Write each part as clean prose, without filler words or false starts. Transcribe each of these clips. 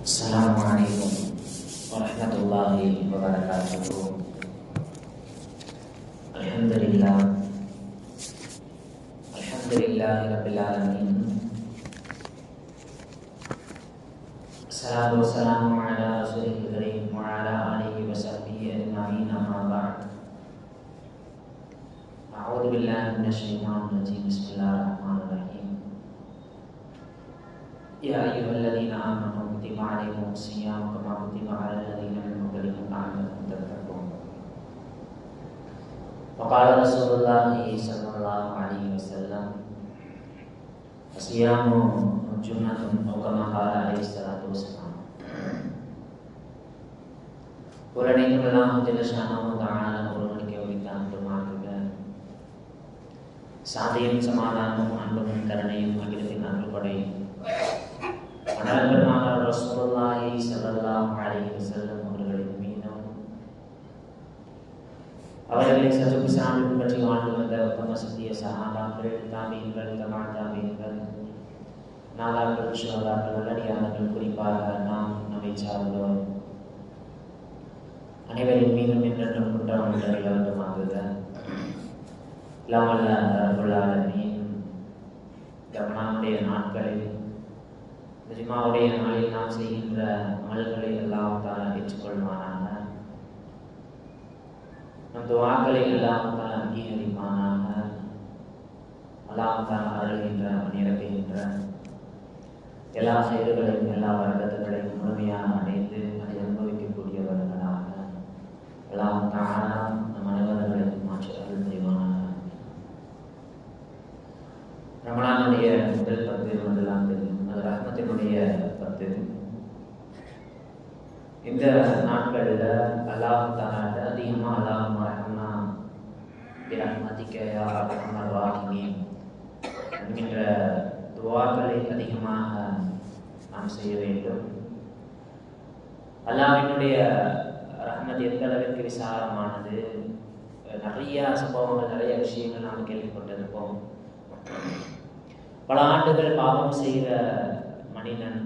Assalamualaikum warahmatullahi wabarakatuh. Alhamdulillahirabbil alamin. Assalatu wassalamu ala rasulil karim wa ala alihi wa sahbihi ajma'in, amma ba'd. A'udzu billahi minasyaitonir rajim. Bismillahirrahmanirrahim. Ya ayyuhalladzina amanu kutiba alaikumus shiyam kama kutiba alal ladzina min qablikum la'allakum tattaqun. Wa qala Rasulullah sallallahu alaihi wasallam, as-siyamu junnatun aw kama qala alaihi salatu wassalam. Qur'anillahu jalla sha'nuhu ta'ala ஒருவனுக்கு உரித்தான் பெருமாள் சாந்தியும் சமாதானமும் அன்பும் கருணையும் அகிலத்தின் அருள்படை மணல் பெருமானார் ரசூலுல்லாஹி ஸல்லல்லாஹு அலைஹி வஸல்லம் அவர்களின் மீதும் அவர்களை சதுப்பு சான்று பற்றி வாழ்ந்து வந்த உத்தம சத்திய சஹாபாக்கள், தாபீன்கள், தபா தாபீன்கள், நாதாக்கள், ஷுஹதாக்கள், நல்லடியார்கள், குறிப்பாக நாம் நம்மை சார்ந்தோர் அனைவரின் மீதும் என்றென்றும் குற்றம் இல்லாதவர்களாக இல்லாமல் ரப்புல் ஆலமீன் ரமலானுடைய நாட்களில் ஜுமாவுடைய நாளில் நாம் செய்கின்ற அமல்களை எல்லாம் தான் ஏற்றுக்கொள்வானாக. நம் துஆக்களை எல்லாம் தான் அங்கீகரிப்பானாக. அல்லாஹ் தான் அருள்கின்ற இறக்குகின்ற எல்லா செயல்களையும் எல்லா வரக்கத்துகளையும் முழுமையாக அடைந்து அதை அனுபவிக்கக்கூடியவர்களாக அல்லாஹ் தான் நம் அனைவர்களையும் மாற்றி அருள் புரிவானாக. ரமலானுடைய முதல் 10 முதலாம் தெரியும், அது ரஹ்மத்தினுடைய 10. இந்த நாட்களில் அல்லாஹ் தஆலா அதிகமாக அல்லாஹும்ம ரஹ்மனா பிரஹ்மதிக யா அர்ஹமர் ராஹிமீன் என்கின்ற துஆக்களை அதிகமாக நாம் செய்ய வேண்டும். அல்லாஹ்வினுடைய ரஹ்மத் எந்த அளவிற்கு விசாலமானது, நிறைய சம்பவங்கள், நிறைய விஷயங்கள் நாம் கேள்விப்பட்டிருப்போம். பல ஆண்டுகள் பாவம் செய்கிற மனிதன்,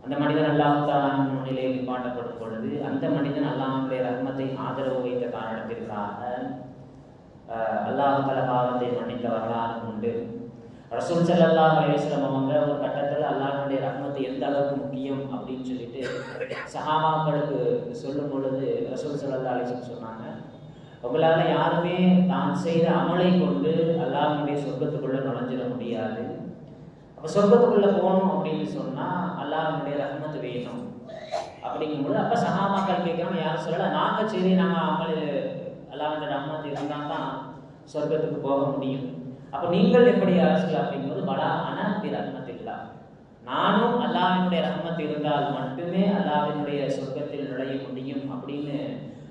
அந்த மனிதன் அல்லாஹ் தஆலாவின் முன்னிலையில் நிப்பாட்டப்படும் பொழுது அந்த மனிதன் அல்லாஹ்வுடைய ரஹ்மத்தை ஆதரவு வைத்த காரணத்திற்காக அல்லாஹ் தஆலா பாவத்தை மன்னித்த வரலாறு உண்டு. ரசூல் ஸல்லல்லாஹு அலைஹி வஸல்லம் அவங்க ஒரு கட்டத்தில் அல்லாஹ்வுடைய ரஹ்மத்து எந்த அளவுக்கு முக்கியம் அப்படின்னு சொல்லிட்டு சஹாபாக்களுக்கு சொல்லும் பொழுது ரசூல் ஸல்லல்லாஹு அலைஹி வஸல்லம் சொன்னாங்க, உங்களால் யாருமே தான் செய்த அமலை கொண்டு அல்லாஹ்வுடைய சொர்க்கத்துக்குள்ள நுழைஞ்சிட முடியாது. அப்போ சொர்க்கத்துக்குள்ள போகணும் அப்படின்னு சொன்னா அல்லாஹ்வுடைய ரஹ்மத் வேணும். அப்படிங்கும்போது அப்ப சஹாபாக்கள் கேட்கறாங்க, யாரும் சொல்லல, நாங்கள் சரி நாங்கள் அமல் அல்லாஹ்வுடைய ரஹ்மத் இருந்தால் தான் சொர்க்கத்துக்கு போக முடியும். அப்போ நீங்கள் எப்படி அரசு அப்படிங்கும்போது பலா அன பி ரஹ்மத் இல்லா, நானும் அல்லாஹ்வினுடைய ரஹ்மத் இருந்தால் மட்டுமே அல்லாஹ்வினுடைய சொர்க்கத்தில் நுழைய முடியும் அப்படின்னு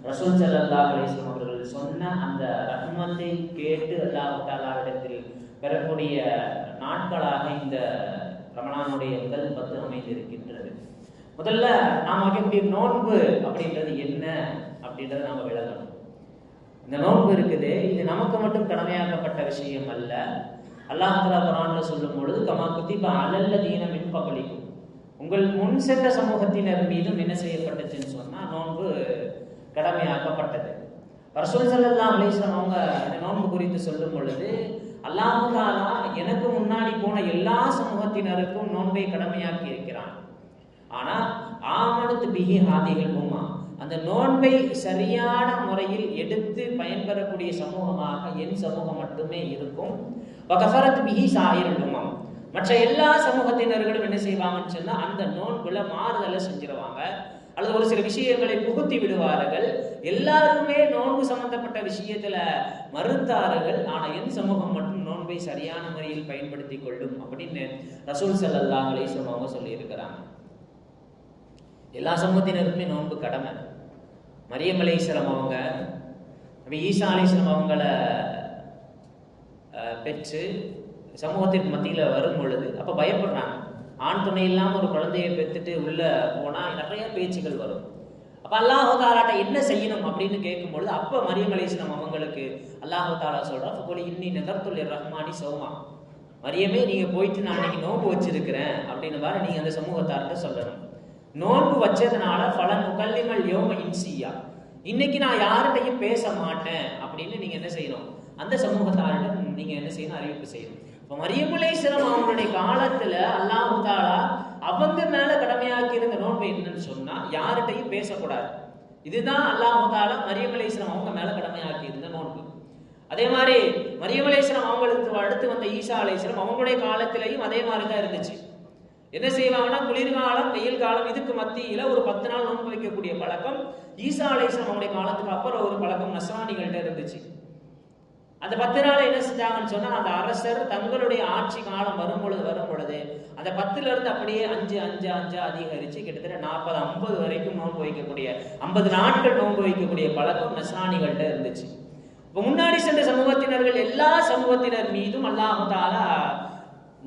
ரசூல் ஸல்லல்லாஹு அலைஹி வஸல்லம் அவர்கள் சொன்ன அந்த ரஹ்மத்தை கேட்டு அல்லாஹ் தஆலாவிடத்தில் பெறக்கூடிய நாட்களாக இந்த ரமலானுடைய முதல் 10 அமைந்திருக்கின்றது. முதல்ல நாம் வைக்கக்கூடிய நோன்பு அப்படின்றது என்ன அப்படின்றத நாம் விளங்கணும். இந்த நோன்பு இருக்குது, இது நமக்கு மட்டும் கடமையாக்கப்பட்ட விஷயம் அல்ல. அல்லாஹ் தஆலா குர்ஆன்ல சொல்லும் பொழுது கமா குத்திப அலல் லதீன மின் கப்லிக்கும், உங்கள் முன் சென்ற சமூகத்தினர் மீதும் என்ன செய்யப்பட்டுச்சுன்னு சொன்னா நோன்பு கடமையாக்கப்பட்டது. ரசூல் ஸல்லல்லாஹு அலைஹி வஸல்லம் அவங்க இந்த நோன்பு குறித்து சொல்லும் பொழுது அல்லாஹ் தஆலா எனக்கு முன்னாடி போன எல்லா சமூகத்தினருக்கும் நோன்பை கடமையாக்கி இருக்கிறான். ஆனா ஆமனத் பிஹி ஹாதிஹில் உம்மா, அந்த நோன்பை சரியான முறையில் எடுத்து பயன்பெறக்கூடிய சமூகமாக என் சமூகம் மட்டுமே இருக்கும். வகஃபரத் பிஹி சாயிருல் உம்மம், மற்ற எல்லா சமூகத்தினர்களும் என்ன செய்வாங்கன்னு சொன்னா அந்த நோன்புல மாறுதலை செஞ்சிருவாங்க அல்லது ஒரு சில விஷயங்களை புகுத்தி விடுவார்கள். எல்லாருமே நோன்பு சம்பந்தப்பட்ட விஷயத்துல மறுத்தார்கள், ஆனா என் சமூகம் மட்டும் நோன்பை சரியான முறையில் பயன்படுத்தி கொள்ளும் அப்படின்னு ரசூல் ஸல்லல்லாஹு அலைஹி வஸல்லம் அவங்க சொல்லி இருக்கிறாங்க. எல்லா சமூகத்தினருக்குமே நோன்பு கடமை. மரியம் அலைஹிஸ்ஸலாம் அவங்க நபி ஈசா அலைஹிஸ்ஸலாம் அவங்கள பெற்று சமூகத்திற்கு மத்தியில வரும் பொழுது அப்ப பயப்படுறாங்க. ஆண் துணை இல்லாமல் ஒரு குழந்தையை பெற்றுட்டு உள்ள போனா நிறைய பேச்சுகள் வரும். அப்ப அல்லாஹ் தஆலாட்ட என்ன செய்யணும் அப்படின்னு கேட்கும்பொழுது அப்ப மரியம் அலைஹிஸ்ஸலாம் அவங்களுக்கு அல்லாஹ் தஆலா சொல்றா, ஃபகுலி இன்னி நதர்து லிர்ரஹ்மானி சௌமா, மரியமே நீங்க போயிட்டு நான் இன்னைக்கு நோன்பு வச்சிருக்கிறேன் அப்படின்னு மாதிரி நீங்க அந்த சமூகத்தார்கிட்ட சொல்லணும். நோன்பு வச்சதுனால பலன் முகல்லிமல் யோம இன்சியா, இன்னைக்கு நான் யார்கிட்டையும் பேச மாட்டேன் அப்படின்னு நீங்க என்ன செய்யணும், அந்த சமூகத்தாரிடம் நீங்க என்ன செய்யணும், அறிவிப்பு செய்யணும். இப்போ மரியம் அலைஹிஸ்ஸலாம் அவங்களுடைய காலத்துல அல்லாஹ் தஆலா அவங்க மேல கடமையாக்கி இருந்த நோன்பு என்னன்னு சொன்னா யார்கிட்டையும் பேசக்கூடாது. இதுதான் அல்லாஹ் தஆலா மரியம் அலைஹிஸ்ஸலாம் அவங்க மேல கடமையாக்கி இருந்த நோன்பு. அதே மாதிரி மரியம் அலைஹிஸ்ஸலாம் அவங்களுக்கு அடுத்து வந்த ஈசா அலைஹிஸ்ஸலாம் அவங்களுடைய காலத்திலையும் அதே மாதிரி தான் இருந்துச்சு. என்ன செய்வாங்கன்னா குளிர்காலம் வெயில் காலம் இதுக்கு மத்தியில ஒரு 10 நாள் நோன்பு வைக்கக்கூடிய பழக்கம் ஈசா அலைஹிஸ்ஸலாம் அவங்களுடைய காலத்துக்கு அப்புறம் ஒரு பழக்கம் நஸ்ரானிகள்ட்ட இருந்துச்சு. அந்த 10 நாள் என்ன செஞ்சாங்கன்னு சொன்னா அந்த அரசர் தங்களுடைய ஆட்சி காலம் வரும் பொழுது அந்த 10ல இருந்து அப்படியே 5 அதிகரிச்சு கிட்டத்தட்ட 40-50 வரைக்கும் நோன்பு வைக்கக்கூடிய 50 நாட்கள் நோன்பு வைக்கக்கூடிய பழக்கம் நஸ்ரானிகள்ட்ட இருந்துச்சு. இப்போ முன்னாடி சென்ற சமூகத்தினர்கள் எல்லா சமூகத்தினர் மீதும் அல்லாஹ் தஆலா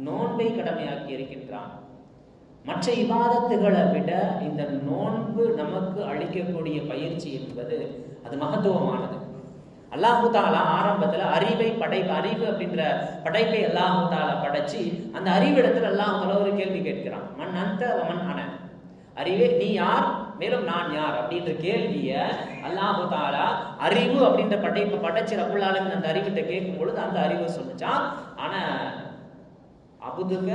நோன்பை கடமையாக்கி இருக்கின்றான். மற்ற இபாதத்துகளை விட இந்த நோன்பு நமக்கு அளிக்கக்கூடிய பயிற்சி என்பது அது மகத்துவமானது. அல்லாஹு தஆலா ஆரம்பத்துல அறிவு அப்படின்ற படைப்பை அல்லாஹு தஆலா படைச்சு அந்த அறிவிடத்துல அல்லாஹு தஆலா ஒரு கேள்வி கேட்கிறான், மன் அன்த வமன் அன, அறிவே நீ யார் மேலும் நான் யார் அப்படின்ற கேள்விய அல்லாஹு தஆலா அறிவு அப்படின்ற படைப்பை படைச்சு ரப்புல் ஆலமீன் அந்த அறிவிட்ட கேட்கும் பொழுது அந்த அறிவு சொல்லுச்சான், ஆனா அபுதுக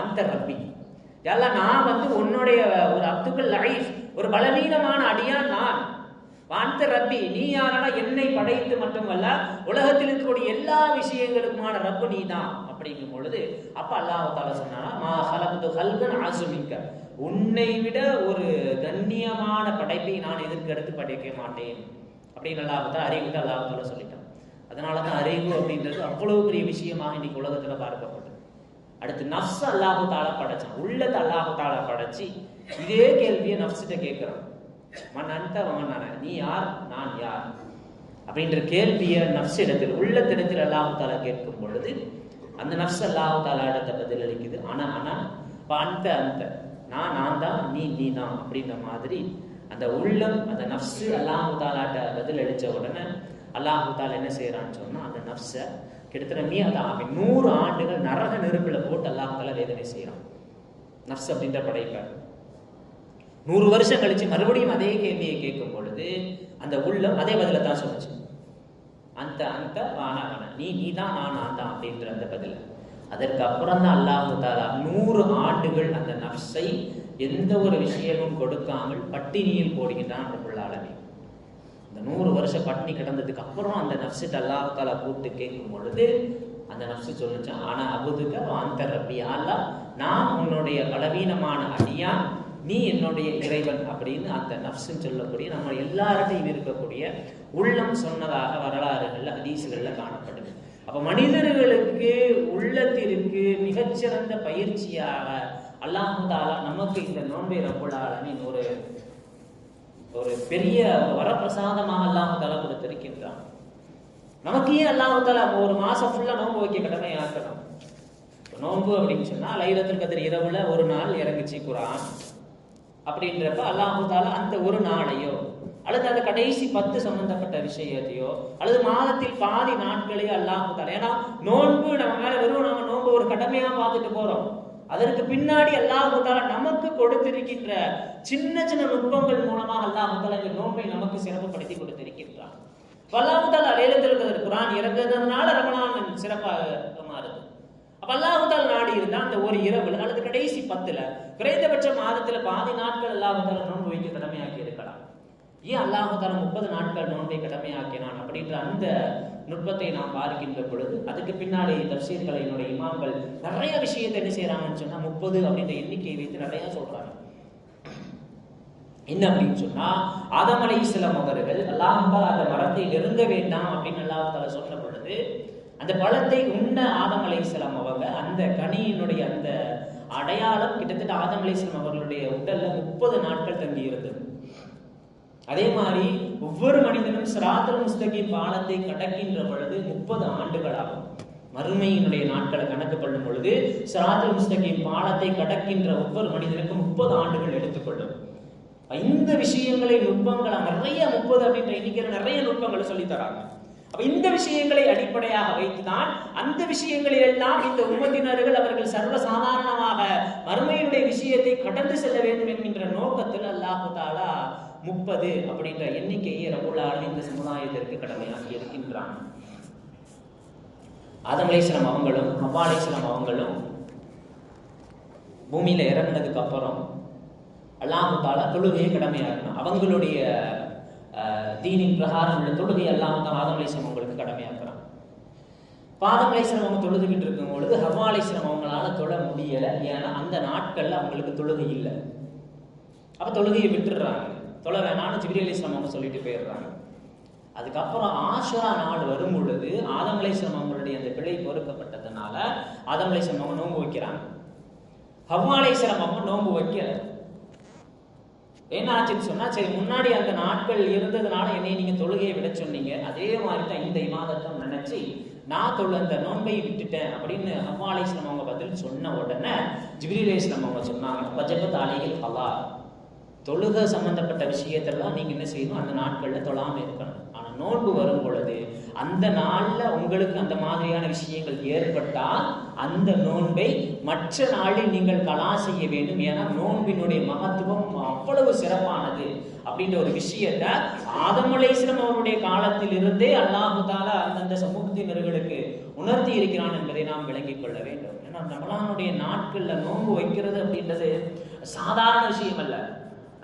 அந்த ரப்பி, எல்லாம் நான் வந்து உன்னுடைய ஒரு அப்துல் லைஃப் ஒரு பலவீனமான அடியான் நான். வாந்த ரப்பி, நீ யாரா, என்னை படைத்து மட்டுமல்ல உலகத்தில் இருக்கக்கூடிய எல்லா விஷயங்களுக்குமான ரப்பு நீ தான் அப்படிங்கும் பொழுது அப்ப அல்லாஹ் தஆலா சொன்னானா, மா ஹலக்து ஹல்கன் அஸுமிக்க, உன்னை விட ஒரு கண்ணியமான படைப்பை நான் இதற்கு எடுத்து படைக்க மாட்டேன் அப்படின்னு அல்லாஹ் தஆலா அறிவுக்கு அல்லாஹ் தஆலா சொல்லிட்டான். அதனாலதான் அறிவு அப்படின்றது அவ்வளவு பெரிய விஷயமாக இன்னைக்கு உலகத்துல பார்க்கப்பட்டது. அடுத்து நஃப்ஸ் அல்லாஹ் தஆலா படைச்சான், உள்ளத்தை அல்லாஹ் தஆலா படைச்சு இதே கேள்வியை நஃப்ஸ்கிட்ட கேட்கிறான், மன் அன்த வமன் அன, நீ யார் நான் யார் அப்படின்ற கேள்வியை நஃப்ஸ் இடத்தில் உள்ளத்திடத்தில் அல்லாஹ் தஆலா கேட்கும் பொழுது அந்த நஃப்ஸ் அல்லாஹ் தஆலா இடத்தை பதில் அளிக்குது, ஆனா அந்த நான் தான் நீ தான் அப்படின்ற மாதிரி அந்த உள்ளம் அந்த நஃப்ஸ் அல்லாஹ் தஆலாட்ட பதில் அளிச்ச உடனே அல்லாஹ் தஆலா என்ன செய்யறான்னு சொன்னா அந்த நஃப்ஸை கிட்டத்தட்ட 100 ஆண்டுகள் நரக நெருப்புல போட்டு அல்லாஹ் தஆலா வேதனை செய்யறான். நஃப்ஸ் அப்படின்ற படைப்பை 100 வருஷம் கழிச்சு மறுபடியும் அதே கேள்வியை கேட்கும் பொழுது அந்த உள்ளம் அதே பதில தான் சொல்லுச்சு, அந்த வான நீ தான் நான் தான் அப்படின்ற அந்த பதில. அதற்கு அப்புறம் தான் அல்லாஹ் தஆலா 100 ஆண்டுகள் அந்த நஃப்ஸை எந்த ஒரு விஷயமும் கொடுக்காமல் பட்டினியில் போடுகின்றான் ரப்புல் ஆலமீன். இந்த 100 வருஷம் பட்டினி கிடந்ததுக்கு அப்புறம் அந்த நஃப்ஸை அல்லாஹ் தஆலா கூப்பிட்டு கேட்கும் பொழுது அந்த நஃப்ஸ் சொல்லுச்சு, ஆனா அபுதுக அந்த ரப்பி, அல்லாஹ் நான் உன்னுடைய பலவீனமான அடியான், நீ என்னுடைய இறைவன் அப்படின்னு அந்த நஃப்ஸ்ன்னு சொல்லக்கூடிய நம்ம எல்லார்ட்டையும் இருக்கக்கூடிய உள்ளம் சொன்னதாக வரலாறுகள்ல ஹதீஸ்கள்ல காணப்படுது. அப்ப மனிதர்களுக்கு உள்ளத்திற்கு மிகச்சிறந்த பயிற்சியாக அல்லாஹ் தஆலா நமக்கு இந்த நோன்பை ரப்புல் ஆலமீன் ஒரு பெரிய வரப்பிரசாதமாக அல்லாஹ் தஆலா கொடுத்திருக்கின்றான். நமக்கு ஏன் அல்லாஹ் தஆலா ஒரு மாசம் ஃபுல்லா நோன்பு வைக்க கடமையாக்கணும்? நோன்பு அப்படின்னு சொன்னா லைலத்துல் கத்ர் இரவுல ஒரு நாள் இறங்குச்சு குர்ஆன் அப்படின்றப்ப அல்லாஹ் தஆலா அந்த ஒரு நாளையோ அல்லது அந்த கடைசி 10 சம்பந்தப்பட்ட விஷயத்தையோ அல்லது மாதத்தில் பாதி நாட்களையோ அல்லாஹ் தஆலா, ஏன்னா நோன்பு நம்ம மேல வெறும் நம்ம நோன்பு ஒரு கடமையா பார்த்துட்டு போறோம், அதற்கு பின்னாடி அல்லாஹ் தஆலா நமக்கு கொடுத்திருக்கின்ற சின்ன சின்ன நுட்பங்கள் மூலமாக அல்லாஹ் தஆலா இந்த நோன்பை நமக்கு சிறப்புப்படுத்தி கொடுத்திருக்கின்றான். அல்லாஹ் தஆலா லைலத்துல் கத்ர் குர்ஆன் இறங்குறதுனால ரமலான் சிறப்பாக மாறுது. அப்ப அல்லாஹ் தஆலா நாடி இருந்தா அந்த ஒரு இரவுல அல்லது கடைசி 10ல குறைந்தபட்ச மாதத்துல பாதி நாட்கள் அல்லாஹ் தஆலா நோன்பு வைக்க கடமையாக்கி இருக்கலாம். ஏன் அல்லாஹ் தஆலா 30 நாட்கள் நோன்பை கடமையாக்கினான் அப்படின்ற அந்த நுட்பத்தை நாம் பார்க்கின்ற பொழுது அதுக்கு பின்னாடி தஃசீர்களினுடைய இமாம்கள் நிறைய விஷயத்தை என்ன செய்யறாங்கன்னு சொன்னா 30 அப்படின்ற எண்ணிக்கையை வைத்து நிறைய சொல்றாங்க. என்ன அப்படின்னு சொன்னா ஆதம் அலைஹிஸ்ஸலாம் அவர்கள் அல்லாஹ் தஆலா அந்த மரத்தை நெருங்க வேண்டாம் அப்படின்னு அல்லாஹ் தஆலா சொன்ன பொழுது அந்த பழத்தை உண்ண ஆதம் அலைஹிஸ்ஸலாம் அவங்க அந்த கனியினுடைய அந்த அடையாளம் கிட்டத்தட்ட ஆதம் அலைஹிஸ்ஸலாம் அவர்களுடைய உடல்ல 30 நாட்கள் தங்கி இருந்தது. அதே மாதிரி ஒவ்வொரு மனிதனும் சிராத்துல் முஸ்தகீம் பாலத்தை கடக்கின்ற பொழுது 30 ஆண்டுகள் ஆகும். மறுமையினுடைய நாட்களை கணக்கு பண்ணும் பொழுது சிராத்துல் முஸ்தகீம் பாலத்தை கடக்கின்ற ஒவ்வொரு மனிதனுக்கும் 30 ஆண்டுகள் எடுத்துக்கொள்ளும். இந்த விஷயங்களை நுட்பங்களை நிறைய 30 அப்படின்ற எண்ணிக்கையில நிறைய நுட்பங்களை சொல்லி தராங்க. இந்த விஷயங்களை அடிப்படையாக வைத்துதான் அந்த விஷயங்களில் எல்லாம் இந்த உம்மத்தினர்கள் அவர்கள் சர்வசாதாரணமாக மறுமையுடைய விஷயத்தை கடந்து செல்ல வேண்டும் என்கின்ற நோக்கத்தில் அல்லாஹு தஆலா 30 அப்படின்ற எண்ணிக்கையை ரப்புல் ஆலமீன் இந்த சமுதாயத்திற்கு கடமையாக்கி இருக்கின்றான். ஆதம் அலைஹிஸ்ஸலாம் அவங்களும் ஹவ்வா அலைஹிஸ்ஸலாம் அவங்களும் பூமியில இறங்கினதுக்கு அப்புறம் அல்லாஹு தஆலா தொழுகையை கடமையாக்கணும். அவங்களுடைய தீனின் பிரகாரம் உள்ள தொழுகை அல்லாஹ் தான் ஆதம் அலைஹிஸ்ஸலாம் அவங்களுக்கு கடமையாக்குறான். ஆதம் அலைஹிஸ்ஸலாம் அவங்க தொழுதுகிட்டு இருக்கும் பொழுது ஹவ்வா அலைஹிஸ்ஸலாம் அவங்களால தொழ முடியல. ஏன்னா அந்த நாட்கள்ல அவங்களுக்கு தொழுகை இல்லை. அப்ப தொழுகையை விட்டுடுறாங்க. தொழ வேணான்னு ஜிப்ரீல் அலைஹிஸ்ஸலாம் அவங்க சொல்லிட்டு போயிடுறாங்க. அதுக்கப்புறம் ஆஷுரா நாள் வரும் பொழுது ஆதம் அலைஹிஸ்ஸலாம் அவங்களுடைய அந்த பிழை பொறுக்கப்பட்டதுனால ஆதம் அலைஹிஸ்ஸலாம் அவங்க நோன்பு வைக்கிறாங்க. ஹவ்வா அலைஹிஸ்ஸலாம் அவங்க நோன்பு வைக்கல. என்ன ஆச்சுன்னு சொன்னா, சரி முன்னாடி அந்த நாட்கள் இருந்ததுனால என்னை நீங்க தொழுகையை விட சொன்னீங்க, அதே மாதிரி தான் இந்த இமாதத்தம் நினைச்சு நான் அந்த நோன்பை விட்டுட்டேன் அப்படின்னு ஹவ்வா அலைஹிஸ்ஸலாம் அவங்க பதில் சொன்ன உடனே ஜிப்ரீல் அலைஹிஸ்ஸலாம் அவங்க சொன்னாங்க, வஜபத் அலைஹில் கலா, தொழுகை சம்பந்தப்பட்ட விஷயத்தெல்லாம் நீங்க என்ன செய்யணும், அந்த நாட்கள்ல தொழாம இருக்கணும். ஆனா நோன்பு வரும் பொழுது அந்த நாள்ல உங்களுக்கு அந்த மாதிரியான விஷயங்கள் ஏற்பட்டால் அந்த நோன்பை மற்ற நாளில் நீங்கள் கலா செய்ய வேண்டும். ஏன்னா நோன்பினுடைய மகத்துவம் அவ்வளவு சிறப்பானது அப்படின்ற ஒரு விஷயத்தை ஆதம் அலைஹிஸ்ஸலாம் அவருடைய காலத்தில் இருந்தே அல்லாஹு தஆலா அந்தந்த சமூகத்தினர்களுக்கு உணர்த்தி இருக்கிறான் என்பதை நாம் விளங்கிக் கொள்ள வேண்டும். ஏன்னா ரமலானுடைய நாட்கள்ல நோன்பு வைக்கிறது அப்படின்றது சாதாரண விஷயம் அல்ல.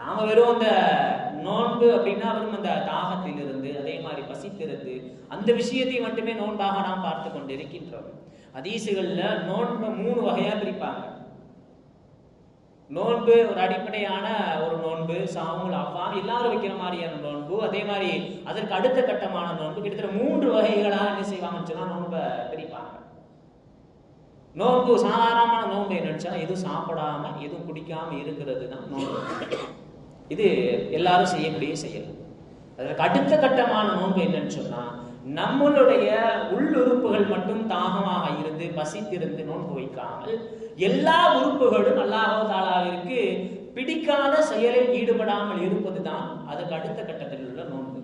நாம வெறும் அந்த நோன்பு அப்படின்னா வெறும் அந்த தாகத்தில் இருந்து அதே மாதிரி பசித்திருந்து அந்த விஷயத்தை மட்டுமே நோன்பாக நாம் பார்த்து கொண்டிருக்கின்றோம். ஹதீசுகள்ல நோன்பு 3 வகையா பிரிப்பாங்க. நோன்பு ஒரு அடிப்படையான ஒரு நோன்பு, சாமுல் அஃபாம் எல்லாரும் வைக்கிற மாதிரியான நோன்பு, அதே மாதிரி அதற்கு அடுத்த கட்டமான நோன்பு, கிட்டத்தட்ட 3 வகைகளா என்ன செய்வாங்கன்னு சொன்னா நோன்பை பிரிப்பாங்க. நோன்பு சாதாரணமான நோன்பு என்னன்னு சொன்னா எதுவும் சாப்பிடாம எதுவும் குடிக்காம இருக்கிறது தான் நோன்பு. இது எல்லாரும் செய்யக்கூடிய செயல். அதற்கு அடுத்த கட்டமான நோன்பு என்னன்னு சொன்னா நம்மளுடைய உள்ளுறுப்புகள் மட்டும் தாகமாக இருந்து பசித்திருந்து நோன்பு வைக்காமல் எல்லா உறுப்புகளும் அல்லாஹ் தஆலாவிற்கு பிடிக்காத செயலில் ஈடுபடாமல் இருப்பதுதான் அதுக்கு அடுத்த கட்டத்தில் உள்ள நோன்பு.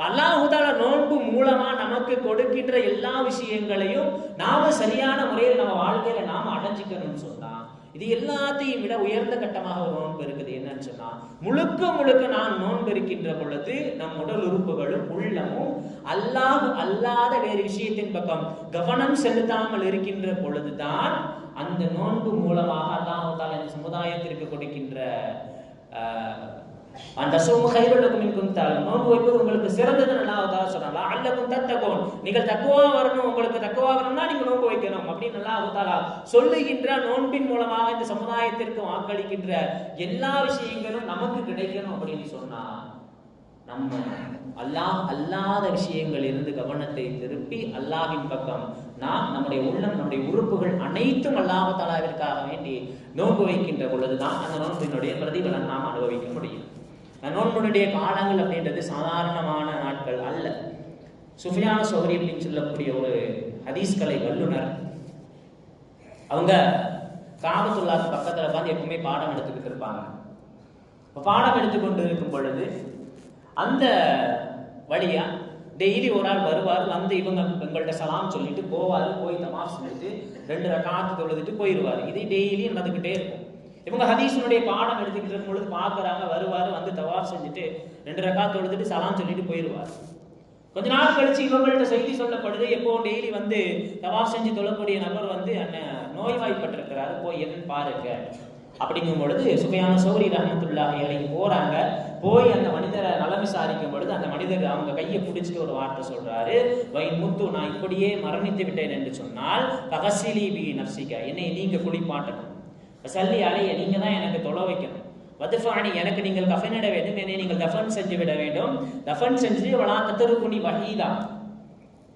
அல்லாஹ் தஆலா நோன்பு மூலமா நமக்கு கொடுக்கின்ற எல்லா விஷயங்களையும் நாம சரியான முறையில் நம்ம வாழ்க்கையில நாம அடைஞ்சிக்கணும்னு சொன்னா இது எல்லாத்தையும் விட உயர்ந்த கட்டமாக ஒரு நோன்பு இருக்குது. என்னன்னு சொன்னா முழுக்க முழுக்க நான் நோன்பு இருக்கின்ற பொழுது நம் உடல் உறுப்புகளும் உள்ளமும் அல்லாஹ் அல்லாத வேறு விஷயத்தின் பக்கம் கவனம் செலுத்தாமல் இருக்கின்ற பொழுதுதான் அந்த நோன்பு மூலமாக அல்லாஹ் தஆலா இந்த சமுதாயத்திற்கு கொடுக்கின்ற அந்த நோன்பு வைப்பது உங்களுக்கு சிறந்ததுன்னு அல்லாஹ் தஆலா சொல்றாங்க. அல்லக்கும் தத்தகூன், நீங்கள் தக்வா வரணும், உங்களுக்கு தக்வா வரணும்னா நீங்க நோன்பு வைக்கணும் அப்படின்னு அல்லாஹ் தஆலா சொல்லுகின்ற நோன்பின் மூலமாக இந்த சமுதாயத்திற்கு வாக்களிக்கின்ற எல்லா விஷயங்களும் நமக்கு கிடைக்கணும் அப்படின்னு சொன்னா நம்ம அல்லாஹ் அல்லாத விஷயங்கள் இருந்து கவனத்தை திருப்பி அல்லாஹ்வின் பக்கம் நாம் நம்முடைய உள்ளம் நம்முடைய உறுப்புகள் அனைத்தும் அல்லாஹ் தஆலாவிற்காக வேண்டி நோன்பு வைக்கின்ற பொழுதுதான் அந்த நோன்பினுடைய பிரதிபலன் நாம் அனுபவிக்க முடியும். நோன்புடைய காலங்கள் அப்படின்றது சாதாரணமான நாட்கள் அல்ல. சுஃபியான் ஸௌரி அப்படின்னு சொல்லக்கூடிய ஒரு ஹதீஸ் கலை வல்லுனர், அவங்க காபத்துல்லாஹ் பக்கத்துல உட்கார்ந்து எப்பவுமே பாடம் எடுத்துக்கிட்டு இருப்பாங்க. பாடம் எடுத்துக்கொண்டு இருக்கும் பொழுது அந்த வழியா டெய்லி ஒரு ஆள் வருவார், வந்து இவங்க எங்கள்கிட்ட சலாம் சொல்லிட்டு போவார், போய் தமாஷ் செஞ்சுட்டு 2 ரக்காத் தொழுதுட்டு போயிடுவார். இது டெய்லி நடந்துகிட்டே இருக்கும். இவங்க ஹதீஸினுடைய பாடம் எடுத்துக்கிட்டு இருக்கும் பொழுது பார்க்குறாங்க, வருவார், வந்து தவாஃப் செஞ்சுட்டு 2 ரக்காத் தொழுதுட்டு சலாம் சொல்லிட்டு போயிடுவார். கொஞ்ச நாள் கழிச்சு இவங்கள்ட்ட செய்தி சொல்லப்படுது, எப்போ டெய்லி வந்து தவாஃப் செஞ்சு தொழக்கூடிய நபர் வந்து நோய்வாய்ப்பட்டிருக்கிறாரு, போய் என்னன்னு பாருங்க அப்படிங்கும் பொழுது சுஃபியான் ஸௌரி ரஹ்மத்துல்லாஹி அலைஹி போறாங்க. போய் அந்த மனிதரை நலம் விசாரிக்கும் பொழுது அந்த மனிதர் அவங்க கையை பிடிச்சிட்டு ஒரு வார்த்தை சொல்றாரு, வைன் முத்து, நான் இப்படியே மரணித்து விட்டேன் என்று சொன்னால் தகசிலி பி நஃப்ஸிக, என்னை நீங்க குளிப்பாட்டணும், சல்லி அலைய, நீங்க தான் எனக்கு தொழ வைக்கணும், வதுஃபானி, எனக்கு நீங்கள் கஃனிட வேண்டும், என்னை நீங்கள் தஃபன் செஞ்சு விட வேண்டும், தஃபன் செஞ்சு வலா தத்ருகுனி வஹீதா,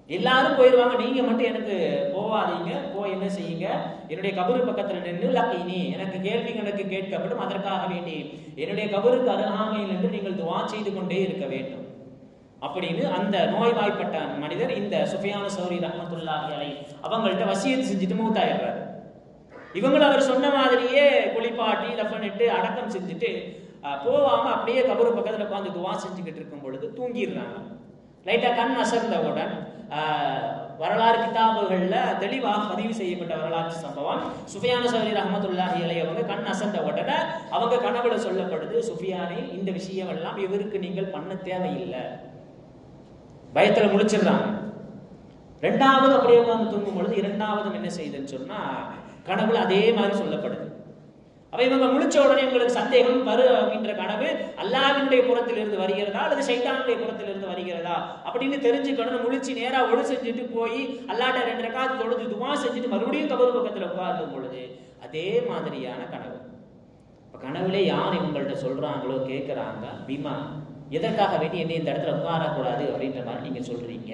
எல்லாரும் போயிடுவாங்க, நீங்க மட்டும் எனக்கு போவாதீங்க, போய் என்ன செய்யுங்க, என்னுடைய கபரு பக்கத்துல நின்று லக்கீனி, எனக்கு கேள்வி கணக்கு கேட்கப்படும், அதற்காக வேண்டி என்னுடைய கபருக்கு அருகாமையில் நின்று நீங்கள் துஆ செய்து கொண்டே இருக்க வேண்டும் அப்படின்னு அந்த நோய்வாய்ப்பட்ட மனிதர் இந்த சுஃபியான் ஸௌரி ரஹ்மத்துல்லாஹி அலைஹி அவங்கள்ட்ட வசியத் செஞ்சுட்டு மூத்தாயிடுறாரு. இவங்களும் அவர் சொன்ன மாதிரியே குளிப்பாட்டி தஃபனிட்டு அடக்கம் செஞ்சுட்டு போவாம அப்படியே கபரு பக்கத்துல உட்காந்து துஆ செஞ்சுக்கிட்டு இருக்கும் பொழுது தூங்கிடுறாங்க. லைட்டா கண் அசர்ந்தவுடன் வரலாறு கிதாபுகள்ல தெளிவாக பதிவு செய்யப்பட்ட வரலாற்று சம்பவம், சுஃபியான் ஸௌரி ரஹ்மத்துல்லாஹி அலைஹி அவங்க கண் அசர்ந்த உடனே அவங்க கனவுல சொல்லப்படுது, சுஃபியானே இந்த விஷயம் எல்லாம் இவருக்கு நீங்கள் பண்ண தேவையில்லை. பயத்துல முழிச்சிடுறாங்க. ரெண்டாவது அப்படியே உட்கார்ந்து தூங்கும் பொழுது இரண்டாவதும் என்ன செய்யுதுன்னு சொன்னா கனவுல அதே மாதிரி சொல்லப்படுது. அப்ப இவங்க முழிச்ச உடனே உங்களுக்கு சந்தேகம் வருகின்ற கனவு அல்லாஹ்வினுடைய புறத்திலிருந்து வருகிறதா அல்லது ஷைத்தானுடைய புறத்திலிருந்து வருகிறதா அப்படின்னு தெரிஞ்சுக்கணும். முழிச்சு நேரா ஒழு செஞ்சுட்டு போய் அல்லாஹ்ட்ட 2 ரக்காத் தொழுது துஆ செஞ்சுட்டு மறுபடியும் கபர் பக்கத்துல உட்கார்ந்தும் பொழுது அதே மாதிரியான கனவு. இப்ப கனவுல யார் இவங்கள்ட்ட சொல்றாங்களோ கேட்கிறாங்க, பீமா எதற்காக வேண்டி என்னை இந்த இடத்துல உட்காரக்கூடாது அப்படின்ற மாதிரி நீங்க சொல்றீங்க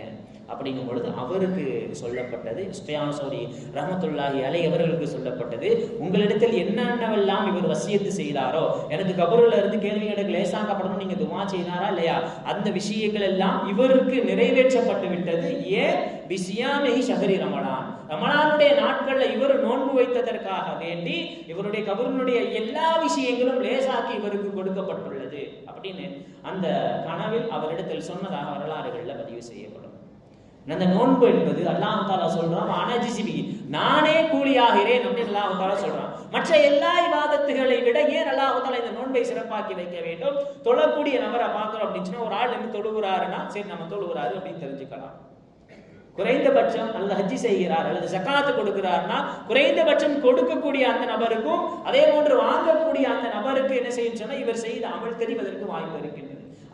அப்படிங்கும் பொழுது அவருக்கு சொல்லப்பட்டது, சுஃபியான் ஸௌரி ரஹ்மத்துல்லாஹி அலைஹி அவர்களுக்கு சொல்லப்பட்டது, உங்களிடத்தில் என்னென்னவெல்லாம் இவர் வசியத்து செய்தாரோ, எனக்கு கபருல இருந்து கேள்வி எனக்கு லேசாக்கப்படணும் நீங்க துஆ செய்தாரா இல்லையா, அந்த விஷயங்கள் எல்லாம் இவருக்கு நிறைவேற்றப்பட்டு விட்டது. ஏன் பிசியாமிஹி ஷஹரி ரமலான், ரமலானுடைய நாட்கள்ல இவர் நோன்பு வைத்ததற்காக வேண்டி இவருடைய கபருடைய எல்லா விஷயங்களும் லேசாக்கி இவருக்கு கொடுக்கப்பட்டுள்ளது அப்படின்னு அந்த கனவில் அவரிடத்தில் சொன்னதாக வரலாறுகள்ல பதிவு செய்யப்படும். அந்த நோன்பு என்பது அல்லாஹ் தஆலா சொல்றான், அனஜிசிபி நானே கூலியாகிறேன் அப்படின்னு அல்லாஹ் தஆலா சொல்றான். மற்ற எல்லா இபாதத்துகளை விட ஏன் அல்லாஹ் தஆலா இந்த நோன்பை சிறப்பாக்கி வைக்க வேண்டும்? தொழக்கூடிய நபரை பார்க்கிறோம் அப்படின்னு ஒரு ஆள் நின்று தொழுகிறாருன்னா சரி நம்ம தொழுகிறாரு அப்படின்னு தெரிஞ்சுக்கலாம். குறைந்தபட்சம் அல்லது ஹஜ்ஜி செய்கிறார் அல்லது ஜகாத்து கொடுக்கிறார்னா குறைந்தபட்சம் கொடுக்கக்கூடிய அந்த நபருக்கும் அதே போன்று வாங்கக்கூடிய அந்த நபருக்கு என்ன செய்யும் சொன்னா இவர் செய்த அமல் தெரிவதற்கு வாய்ப்பு இருக்கின்றது.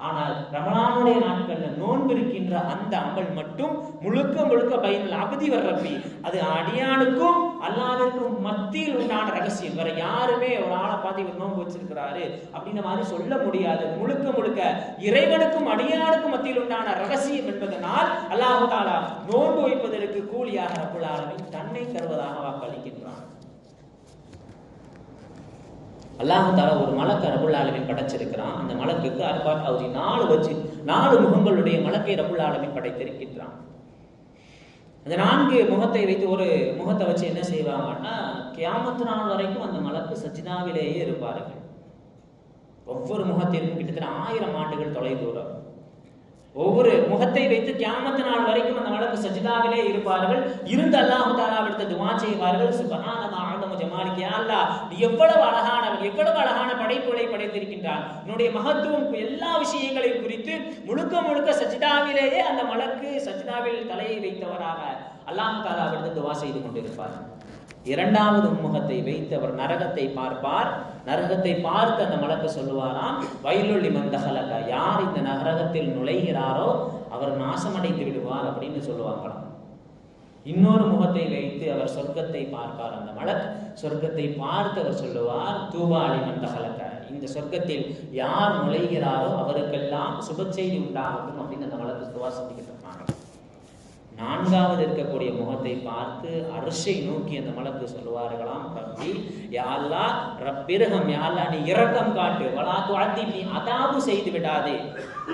ஆனால் ரமலானுடைய நாட்கள்ல நோன்பு இருக்கின்ற அந்த அமல் மட்டும் முழுக்க முழுக்க பைனல் அப்தி வர்ரப்பி, அது அடியானுக்கும் அல்லாஹ்விற்கும் மத்தியில் உண்டான ரகசியம். வேற யாருமே ஒரு ஆளை பார்த்து இவர் நோன்பு வச்சிருக்கிறாரு அப்படின்ற மாதிரி சொல்ல முடியாது. முழுக்க முழுக்க இறைவனுக்கும் அடியானுக்கும் மத்தியில் உண்டான ரகசியம் என்பதனால் அல்லாஹ் தஆலா நோன்பு வைப்பதற்கு கூலியாக ரப்புல் ஆலமீன் தன்னை தருவதாக வாக்களிக்கின்றான். அல்லாஹ் தஆலா ஒரு மலக்கை ரப்புல் ஆலமீன் படைச்சிருக்கிறான். அந்த மலக்குக்கு அர்பாத் அவுதி 4 முகங்களுடைய மலக்கை ரப்புல் ஆலமீன் படைத்திருக்கின்றான். அந்த 4 முகத்தை வைத்து ஒரு முகத்தை வச்சு என்ன செய்வாங்கன்னா கியாமத் நாள் வரைக்கும் அந்த மலக்கு சஜ்ஜிதாவிலேயே இருப்பார்கள். ஒவ்வொரு முகத்திற்கும் கிட்டத்தட்ட 1000 ஆண்டுகள் தொலைதூரம். ஒவ்வொரு முகத்தை வைத்து கியாமத் நாள் வரைக்கும் அந்த மலக்கு சஜ்ஜிதாவிலே இருப்பார்கள். இருந்து அல்லாஹ் தஆலாவிடத்து துஆ செய்வார்கள், சுப்ஹானல்லாஹ் அஸம ஜமாலிக, யா அல்லாஹ் நீ எவ்வளவு அழகானவன், எவ்வளவு அழகான படைப்புகளை படைத்திருக்கின்றான், உன்னுடைய மகத்துவம் எல்லா விஷயங்களையும் குறித்து முழுக்க முழுக்க சஜ்ஜிதாவிலேயே அந்த மலக்கு சஜ்ஜிதாவில் தலையை வைத்தவராக அல்லாஹ் தஆலாவிடத்து துஆ செய்து கொண்டிருப்பார். இரண்டாவது முகத்தை வைத்து அவர் நரகத்தை பார்ப்பார். நரகத்தை பார்த்து அந்த மலக்கு சொல்லுவாராம், வயலுல் லிமன் தஹலக, யார் இந்த நரகத்தில் நுழைகிறாரோ அவர் நாசமடைந்து விடுவார் அப்படின்னு சொல்லுவாங்களாம். இன்னொரு முகத்தை வைத்து அவர் சொர்க்கத்தை பார்ப்பார். அந்த மலக் சொர்க்கத்தை பார்த்து அவர் சொல்லுவார், தூபா லிமன் தஹலக, இந்த சொர்க்கத்தில் யார் நுழைகிறாரோ அவருக்கெல்லாம் சுப செய்தி உண்டாகட்டும் அப்படின்னு அந்த மலக்கு துஆ செஞ்சுக்கிட்டு இருப்பாங்க. நான்காவது இருக்கக்கூடிய முகத்தை பார்த்து அர்ஷை நோக்கி அந்த மலக்கு சொல்லுவார்களாம், ரப்பி யா அல்லாஹ் ரப்பிர்ஹம், யா அல்லாஹ் நீ இரக்கம் காட்டு, வலா துஅதிபி அதாபு செய்து விடாதே,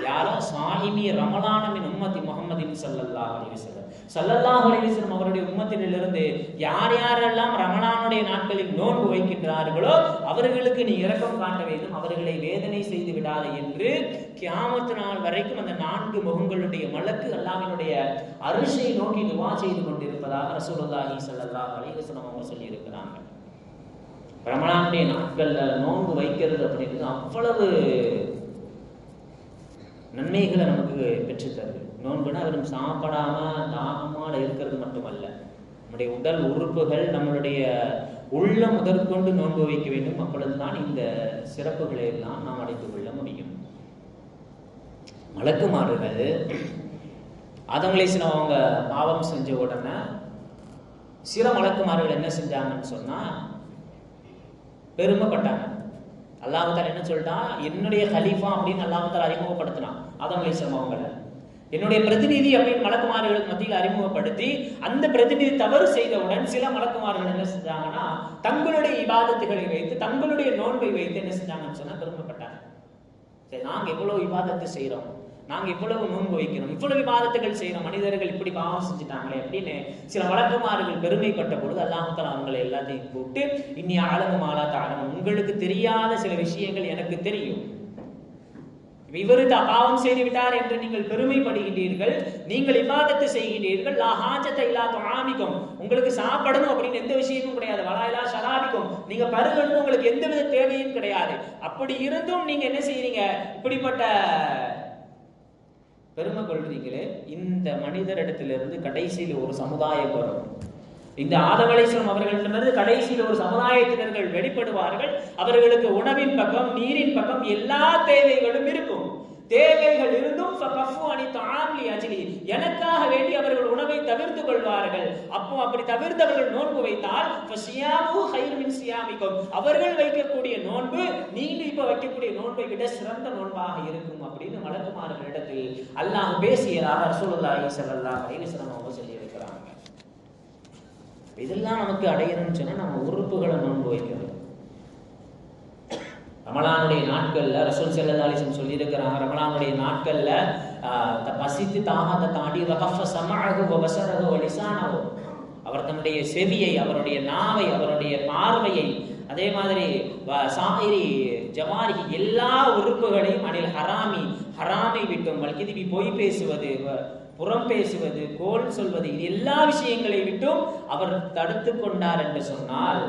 யா அல்லாஹ் சாஹிமி ரமலான மின் உம்மத்தி முஹம்மதின் ஸல்லல்லாஹு அலைஹி வஸல்லம், ஸல்லல்லாஹு அலைஹி வஸல்லம் அவருடைய உம்மத்திலிருந்து யார் யாரெல்லாம் ரமலானுடைய நாட்களில் நோன்பு வைக்கின்றார்களோ அவர்களுக்கு நீ இரக்கம் காட்ட வேண்டும், அவர்களை வேதனை செய்து விடாதே என்று கியாமத் நாள் வரைக்கும் அந்த 4 முகங்களுடைய மலக்கு அல்லாஹ்வினுடைய அரிஷை நோக்கி துஆ செய்து கொண்டிருப்பதாக ரசூலுல்லாஹி ஸல்லல்லாஹு அலைஹி வஸல்லம் அவங்க சொல்லி இருக்கிறாங்க. ரமலானுடைய நாட்கள்ல நோன்பு வைக்கிறது அப்படின்றது அவ்வளவு நன்மைகளை நமக்கு பெற்று தருது. நோன்புனா வெறும் சாப்பிடாம தாகமான இருக்கிறது மட்டுமல்ல, நம்முடைய உடல் உறுப்புகள் நம்மளுடைய உள்ள முதற்கொண்டு நோன்பு வைக்க வேண்டும். அப்பொழுதுதான் இந்த சிறப்புகளை எல்லாம் நாம் அடைந்து கொள்ள முடியும். மலக்குமார்கள் ஆதம் அலைஹிஸ்ஸலாம் அவங்க பாவம் செஞ்ச உடனே சில மலக்குமார்கள் என்ன செஞ்சாங்கன்னு சொன்னா பெருமைப்பட்டாங்க. அல்லாஹ் தஆலா என்ன சொல்லிட்டான், என்னுடைய கலீஃபா அப்படின்னு அல்லாஹ் தஆலா அறிமுகப்படுத்தினான் ஆதம் அலைஹிஸ்ஸலாம் அவங்கள. என்னுடைய பிரதிநிதி அப்படின்னு மலக்குமார்களுக்கு மத்தியில் அறிமுகப்படுத்தி அந்த பிரதிநிதி தவறு செய்தவுடன் சில மலக்குமார்கள் என்ன செஞ்சாங்கன்னா தங்களுடைய இபாதத்துகளை வைத்து தங்களுடைய நோன்பை வைத்து என்ன செஞ்சாங்கன்னு சொன்னா பெருமைப்பட்டாங்க. சரி, நாங்க எவ்வளவு இபாதத்து செய்யறோம், நாங்க இவ்வளவு நோன்பு வைக்கிறோம், இவ்வளவு இபாதத்துகள் செய்யறோம், மனிதர்கள் இப்படி பாவம் செஞ்சுட்டாங்களே அப்படின்னு சில வழக்கமாறுகள் பெருமைப்பட்ட பொழுது அல்லாஹ் தஆலா அவங்களை எல்லாத்தையும் கூப்பிட்டு, இன்னி அலமு மாலா தஅலமூன், உங்களுக்கு தெரியாத சில விஷயங்கள் எனக்கு தெரியும், இவர் பாவம் செய்து விட்டார் என்று நீங்கள் பெருமைப்படுகின்றீர்கள், நீங்கள் இபாதத்து செய்கின்றீர்கள். லா ஹாஜத இலா துஆமிக்கும், உங்களுக்கு சாப்பிடணும் அப்படின்னு எந்த விஷயமும் கிடையாது. வலா இலா ஷராபிக்கும், நீங்க பருகணும் உங்களுக்கு எந்தவித தேவையும் கிடையாது. அப்படி இருந்தும் நீங்க என்ன செய்றீங்க? இப்படிப்பட்ட பெருமை கொள்றீங்களே. இந்த மனிதரிடத்திலிருந்து கடைசியில் ஒரு சமுதாயம் வரும். இந்த ஆதம் அலைஹிஸ்ஸலாம் அவர்களிடமிருந்து கடைசியில் ஒரு சமுதாயத்தினர்கள் வெளிப்படுவார்கள். அவர்களுக்கு உணவின் பக்கம், நீரின் பக்கம் எல்லா தேவைகளும் இருக்கும். தேவைகள் இருந்தும் எனக்காக வேண்டி அவர்கள் உணவை தவிர்த்து கொள்வார்கள். அப்போ அப்படி தவிர்த்தவர்கள் நோன்பு வைத்தால் அவர்கள் வைக்கக்கூடிய நோன்பு நீங்க இப்ப வைக்கக்கூடிய நோன்பை விட சிறந்த நோன்பாக இருக்கும் அப்படின்னு மலக்குமார்களிடத்தில் அல்லாஹ் பேசியதாக ரசூலுல்லாஹி ஸல்லல்லாஹு அலைஹி வஸல்லம் அவங்க சொல்லி இருக்கிறாங்க. இதெல்லாம் நமக்கு அடையணும்னு சொன்னா நம்ம உறுப்புகளை நோன்பு வைக்கணும். ரமலானுடைய நாட்கள்ல ரசூல் ஸல்லல்லாஹு அலைஹி வஸல்லம் சொல்லி இருக்கிறாங்க, ரமலானுடைய நாட்கள்ல பசித்து தாகத்தை தாண்டி ரகஃப சமஅஹு வ பஸரஹு வ லிஸானஹு, அவர் தன்னுடைய செவியை, அவருடைய நாவை, அவருடைய பார்வையை, அதே மாதிரி சாயிரி ஜவாரி எல்லா உறுப்புகளையும் அனில் ஹராமி, ஹராமை விட்டும், வல்கிதிபி பொய் பேசுவது, புறம் பேசுவது, கோல் சொல்வது, இது எல்லா விஷயங்களை விட்டும் அவர் தடுத்து கொண்டார் என்று சொன்னால்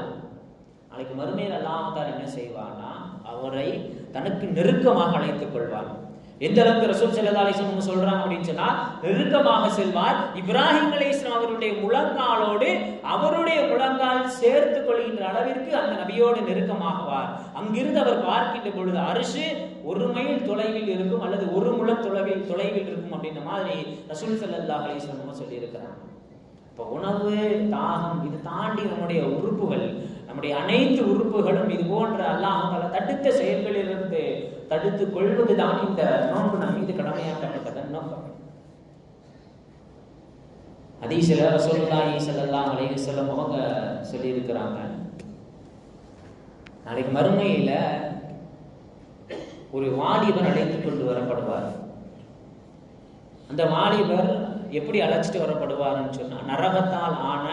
நாளைக்கு மறுமையில் அல்லாஹ் என்ன செய்வான்னா அவரை தனக்கு நெருக்கமாக அழைத்துக் கொள்வார். எந்த அளவுக்கு ரசூல் ஸல்லல்லாஹு அலைஹி வஸல்லம் சொல்றாங்க அப்படின்னு சொன்னா, நெருக்கமாக செல்வார். இப்ராஹிம் அலைஹிஸ்ஸலாம் அவருடைய முழங்காலோடு அவருடைய முழங்கால் சேர்த்து கொள்கின்ற அளவிற்கு அந்த நபியோடு நெருக்கமாகுவார். அங்கிருந்து அவர் பார்க்கின்ற பொழுது அரிஷ் 1 மைல் தொலைவில் இருக்கும் அல்லது 1 முழம் தொலைவில் இருக்கும் அப்படின்ற மாதிரி ரசூல் ஸல்லல்லாஹு அலைஹி வஸல்லம் சொல்லி இருக்கிறாங்க. இப்போ உணவு, தாகம், இது தாண்டி நம்முடைய உறுப்புகள், நம்முடைய அனைத்து உறுப்புகளும் இது போன்ற அல்லாஹ் தஆலா தடுத்த செயல்களிலிருந்து தடுத்து கொள்வதுதான் இந்த நோன்பு நம் மீது கடமையாக்கப்பட்டதன் நோக்கம். ஹதீஸ்ல ரசூலுல்லாஹி ஸல்லல்லாஹு அலைஹி வஸல்லம் அவங்க சொல்லி இருக்கிறாங்க, நாளைக்கு மறுமையில ஒரு வாலிபர் அழைத்து கொண்டு வரப்படுவார். அந்த வாலிபர் எப்படி அழைச்சிட்டு வரப்படுவார்னு சொன்னா, நரகத்தால் ஆன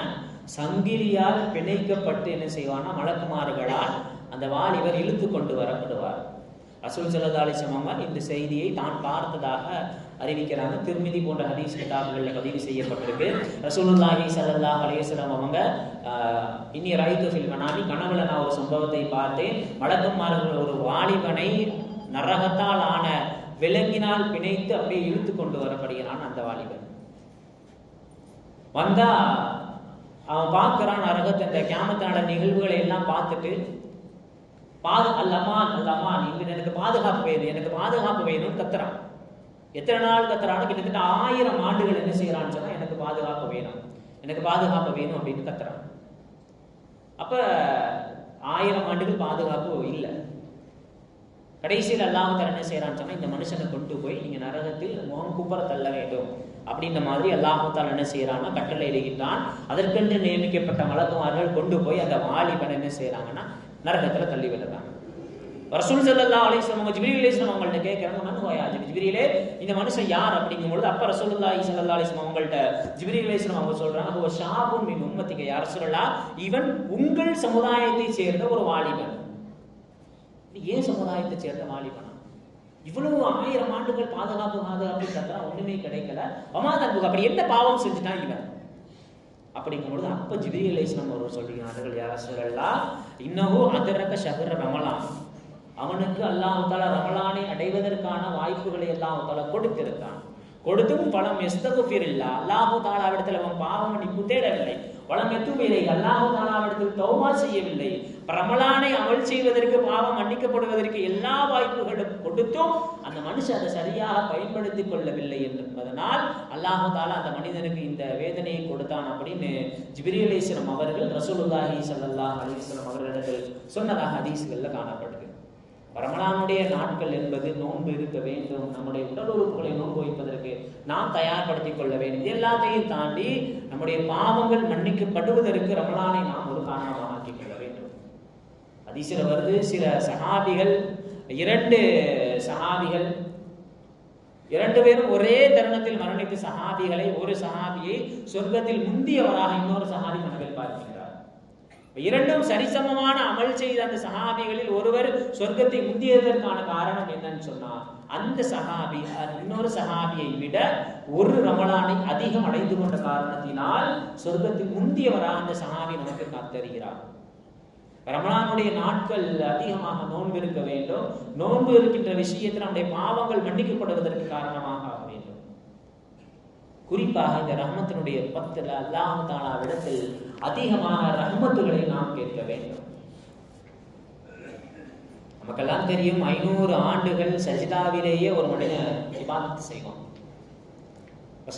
சங்கிலியால் பிணைக்கப்பட்டு என்ன செய்வார்னா மலக்குமார்களால் அந்த வாலிபர் இழுத்து கொண்டு வரப்படுவார். ரசூல் ஸல்லல்லாஹு அலைஹி வஸல்லம் இந்த செய்தியை தான் பார்த்ததாக அறிவிக்கிறாங்க. திர்மிதி போன்ற ஹதீஸ் கிதாபுகளில் பதிவு செய்யப்பட்டிருக்கு. ரசூலுல்லாஹி ஸல்லல்லாஹு அலைஹி வஸல்லம் அவங்க இன்னி ரைது ஃபில் மனாமி, கனவுல நான் ஒரு சம்பவத்தை பார்த்தேன். மலக்குமார்கள் ஒரு வாலிபனை நரகத்தால் ஆன விலங்கினால் பிணைத்து அப்படியே இழுத்து கொண்டு வரப்படுகிறான். அந்த வாலிபன் வந்தா அவன் பார்க்கிறான் நரகத்தை, அந்த கியாமத்தான நிகழ்வுகளை எல்லாம் பார்த்துட்டு அல்லமான் அல்லமான், எனக்கு பாதுகாப்பு வேணும், எனக்கு பாதுகாப்பு வேணும்னு கத்துறான். எத்தனை நாள் கத்துறான்னு, கிட்டத்தட்ட 1000 ஆண்டுகள் என்ன செய்யறான்னு சொன்னா எனக்கு பாதுகாப்பு வேணும், எனக்கு பாதுகாப்பு வேணும் அப்படின்னு கத்துறான். அப்ப 1000 ஆண்டுகள் பாதுகாப்பு இல்லை. கடைசியில் அல்லாஹ் தஆலா என்ன செய்யறான்னு சொன்னா இந்த மனுஷனை கொண்டு போய் நீங்க நரகத்தில் முகம் குப்புற தள்ள வேண்டும் அப்படின்ற மாதிரி அல்லாஹ் தஆலா என்ன செய்யறான்னா கட்டளை இடுகின்றான். அதற்கென்று நியமிக்கப்பட்ட மலக்குமார்கள் கொண்டு போய் அந்த வாலிபனை என்ன செய்யறாங்கன்னா நரகத்துல தள்ளி விடுறாங்க. ரசூல் ஸல்லல்லாஹு அலைஹி வஸல்லம் ஜிப்ரீல் அலைஹிஸ்ஸலாம் அவங்கள்ட்ட கேட்கறாங்க, மன் ஹுவ யா ஜிப்ரீலே, இந்த மனுஷன் யார் அப்படிங்கும்போது அப்ப ரசூலுல்லாஹி ஸல்லல்லாஹு அலைஹி வஸல்லம் அவங்கள்ட்ட ஜிப்ரீல் அலைஹிஸ்ஸலாம் அவங்க சொல்றாங்க, ஹுவ ஷாபுன் மின் உம்மத்திக யா ரசூலல்லாஹ், இவன் உங்கள் சமுதாயத்தை சேர்ந்த ஒரு வாலிபன். ஏன் சமுதாயத்தை சேர்ந்த வாலிபனா? இவ்வளவு 1000 ஆண்டுகள் பாதுகாப்பு கத்தா ஒண்ணுமே கிடைக்கல. அமாதன்பு அப்படி என்ன பாவம் செஞ்சுட்டான் இவன் அப்படிங்கும்பொழுது அப்ப ஜிப்ரீல் அலைஹிஸ்ஸலாம் அவர்கள் சொல்கிறார்கள், யா ரசூலல்லாஹ் இன்னஹு அதரக ஷஹ்ர ரமலான், அவனுக்கு அல்லாஹ் தஆலா ரமலானை அடைவதற்கான வாய்ப்புகளை அல்லாஹ் தஆலா கொடுத்திருந்தான். கொடுத்தும் பலம் எஸ்தகுஃபிரில்லா, அல்லாஹ் தஆலாவிடத்தில் அவன் பாவ மன்னிப்பு தேடவில்லை. வலம் எத்துவில்லை, அல்லாஹ் தஆலாவிடத்தில் தௌபா செய்யவில்லை. ரமலானை அமல் செய்வதற்கு, பாவம் மன்னிக்கப்படுவதற்கு எல்லா வாய்ப்புகளும் கொடுத்தும் அந்த மனுஷன் அதை சரியாக பயன்படுத்திக் கொள்ளவில்லை என்பதனால் அல்லாஹ் தஆலா அந்த மனிதனுக்கு இந்த வேதனையை கொடுத்தான் அப்படின்னு ஜிப்ரீல் அலைஹிஸ்ஸலாம் அவர்கள் ரசூலுல்லாஹி ஸல்லல்லாஹு அலைஹி வஸல்லம் அவர்களிடத்தில் சொன்னதாக ஹதீஸ்கள்ல காணப்படுது. ரமலானுடைய நாட்கள் என்பது நோன்பு இருக்க வேண்டும், நம்முடைய உடல் உறுப்புகளை நோன்பு வைப்பதற்கு நாம் தயார்படுத்திக் கொள்ள வேண்டும். இது எல்லாத்தையும் தாண்டி நம்முடைய பாவங்கள் மன்னிக்கப்படுவதற்கு ரமலானை நாம் ஒரு காரணமாக ஆக்கிக் கொள்ள வேண்டும். ஹதீஸ்ல வருது, சில சஹாபிகள், 2 சஹாபிகள் 2 பேரும் ஒரே தருணத்தில் மரணித்த சஹாபிகளை, ஒரு சஹாபியை சொர்க்கத்தில் முந்தியவராக இன்னொரு சஹாபி மனதில் பார்க்கிறார். இரண்டும் சரிசமமான அமல் செய்த அந்த சஹாபிகளில் ஒருவர் சொர்க்கத்தை முந்தியதற்கான காரணம் என்னன்னு சொன்னா, அந்த சஹாபி இன்னொரு சஹாபியை விட ஒரு ரமலானை அதிகம் அடைந்து கொண்ட காரணத்தினால் சொர்க்கத்தில் முந்தியவராக அந்த சஹாபி நமக்கு காத்தருகிறார். ரமலானுடைய நாட்கள் அதிகமாக நோன்பு இருக்க வேண்டும். நோன்பு இருக்கின்ற விஷயத்தில் நம்முடைய பாவங்கள் மன்னிக்கப்படுவதற்கு காரணமாக ஆக வேண்டும். குறிப்பாக இந்த ரஹ்மத்தினுடைய 10 அல்லாஹ் தஆலாவிடத்தில் அதிகமான ரஹ்மத்துகளை நாம் கேட்க வேண்டும். நமக்கெல்லாம் தெரியும் 500 ஆண்டுகள் சஜிதாவிலேயே ஒரு மனிதன் இபாதத் செய்வான்.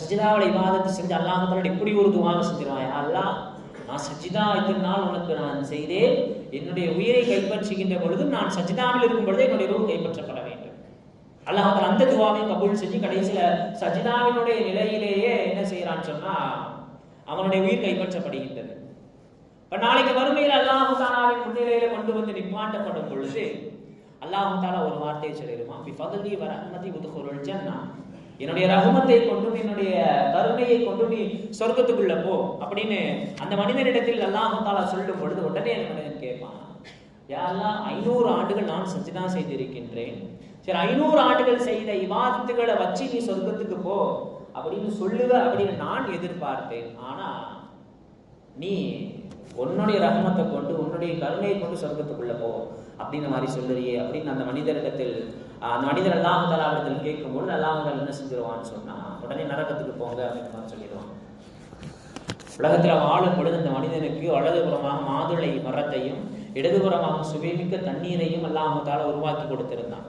சஜிதாவில் இபாதத் செஞ்சு அல்லாஹ் தஆலா இப்படி ஒரு துஆவை செஞ்சிருவான், அல்லாஹ் நான் சஜிதா இத்தனை நாள் உனக்கு நான் செய்தேன், என்னுடைய உயிரை கைப்பற்றுகின்ற பொழுது நான் சஜிதாவில் இருக்கும் பொழுது என்னுடைய ரூஹ் கைப்பற்றப்பட வேண்டும். அல்லாஹ் தஆலா அந்த துஆவை கபூல் செஞ்சு கடைசியில சஜிதாவினுடைய நிலையிலேயே என்ன செய்யறான்னு சொன்னா அவனுடைய உயிர் கைப்பற்றப்படுகின்றது. இப்ப நாளைக்கு வறுமையில் அல்லாஹ் தஆலாவின் முன்னிலையில கொண்டு வந்து நிப்பாட்டப்படும் பொழுது அல்லாஹ் தஆலா ஒரு வார்த்தையை சொல்லிடுவான், பிஃபத்லி வ ரஹ்மதி உத்குலுல் ஜன்னா, என்னுடைய ரஹ்மத்தை கொண்டும் என்னுடைய கருணையை கொண்டும் நீ சொர்க்கத்துக்குள்ள போ அப்படின்னு அந்த மனிதனிடத்தில் அல்லாஹ் தஆலா சொல்லும் பொழுது உடனே அந்த மனிதன் கேட்பான், யா அல்லாஹ் 500 ஆண்டுகள் நான் சஜிதா செய்திருக்கின்றேன், சரி 500 ஆண்டுகள் செய்த இபாதத்துகளை வச்சு நீ சொர்க்கத்துக்கு போ அப்படின்னு சொல்லுவ அப்படின்னு நான் எதிர்பார்த்தேன். ஆனா நீ உன்னுடைய ரஹ்மத்தை கொண்டு உன்னுடைய கருணையை கொண்டு சொர்க்கத்துக்குள்ள போ அப்படின்ற மாதிரி சொல்லுறியே அப்படின்னு அந்த மனிதரிடத்தில் அந்த மனிதர் அல்லாஹ் தஆலாவிடத்தில் கேட்கும்போது அல்லாஹ் தஆலா என்ன செஞ்சிருவான்னு சொன்னா உடனே நரகத்துக்கு போங்க அப்படின்னு மாதிரி சொல்லிடுவான். உலகத்துல வாழும் பொழுது அந்த மனிதனுக்கு வலதுபுறமாக மாதுளை மரத்தையும் இடதுபுறமாக சுவைமிக்க தண்ணீரையும் அல்லாஹ் தஆலா உருவாக்கி கொடுத்திருந்தான்.